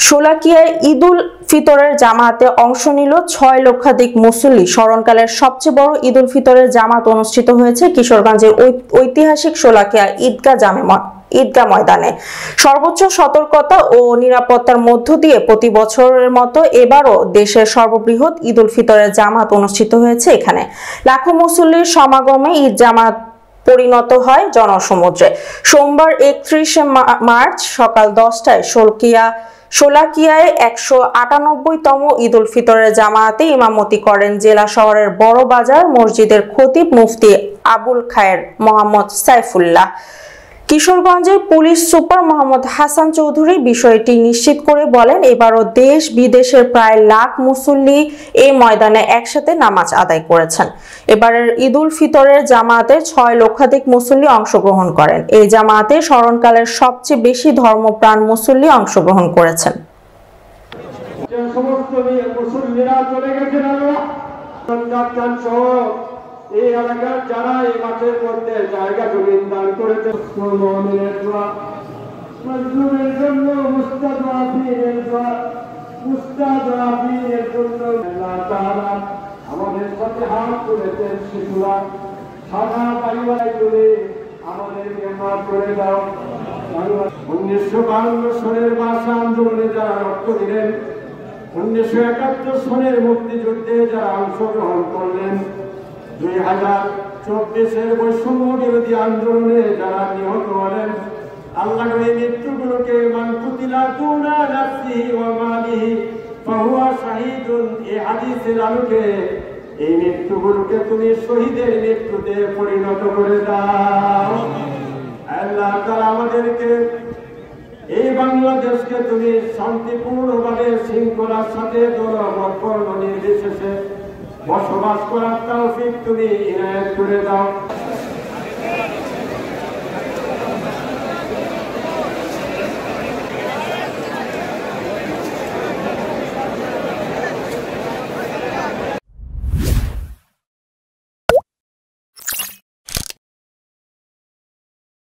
শোলাকিয়ায় ঈদুল ফিতরের জামাতে অংশ নিল 6 লক্ষাধিক মুসল্লি। স্মরণকালের সবচেয়ে বড় ঈদুল ফিতরের জামাত অনুষ্ঠিত হয়েছে কিশোরগঞ্জের ঐতিহাসিক শোলাকিয়া ঈদগাহ ময়দানে। সর্বোচ্চ সতর্কতা ও নিরাপত্তার মধ্য দিয়ে প্রতি বছরের মতো এবারও দেশের সর্ববৃহৎ ঈদুল ফিতরের জামাত অনুষ্ঠিত হয়েছে এখানে। লাখো মুসল্লির সমাগমে ঈদ জামাত পরিণত হয় জনসমুদ্রে। সোমবার 31 মার্চ সকাল 10টায় শোলাকিয়ায় 198তম ঈদুল ফিতরের জামাতে ইমামতি করেন জেলা শহরের বড় বাজার মসজিদের খতিব মুফতি আবুল খায়ের মোহাম্মদ সাইফুল্লাহ। কিশোরগঞ্জের পুলিশ সুপার মোহাম্মদ হাসান চৌধুরী বিষয়টি নিশ্চিত করে বলেন, এবারও দেশ বিদেশের প্রায় লাখ মুসল্লি এই ময়দানে একসাথে নামাজ আদায় করেছেন। এবারের ঈদুল ফিতরের জামাতে 6 লক্ষাধিক মুসল্লি অংশগ্রহণ করেন। এই জামাতে স্মরণকালের সবচেয়ে বেশি ধর্মপ্রাণ মুসল্লি অংশগ্রহণ করেছেন। এই এলাকার যারা এই মাঠের মধ্যে জায়গা জমি দান করেছে মজলুমের জন্য মুস্তাদআফিনের জন্য আল্লাহ তাআলা আমাদের সাথে হাত তুলেছেন। শিশুরা সাদা পরিবারে তুলে আমাদেরকে মাফ করে দাও। 1952 সনের ভাষা আন্দোলনে যারা রক্ত দিলেন, 1971 সনের মুক্তিযুদ্ধে যারা অংশগ্রহণ করলেন, 2024-এর বৈষম্য বিরোধী আন্দোলনে যারা নিহত হলেন, আল্লাহ এই মৃত্যুগুলোকে মান কুতিলা দুনা নাফসিহি ওয়া মালিহি ফাহুয়া শাহীদুন, এই হাদিসের আলোকে এই মৃত্যুগুলোকে তুমি শহীদের মৃত্যুতে পরিণত করে দাও। আল্লাহ তাআলা আমাদেরকে এই বাংলাদেশকে তুমি শান্তিপূর্ণভাবে শৃঙ্খলার সাথে ধর্ম নির্বিশেষে বসবাস করার তৌফিক তুমি ইনায়াত করে দাও।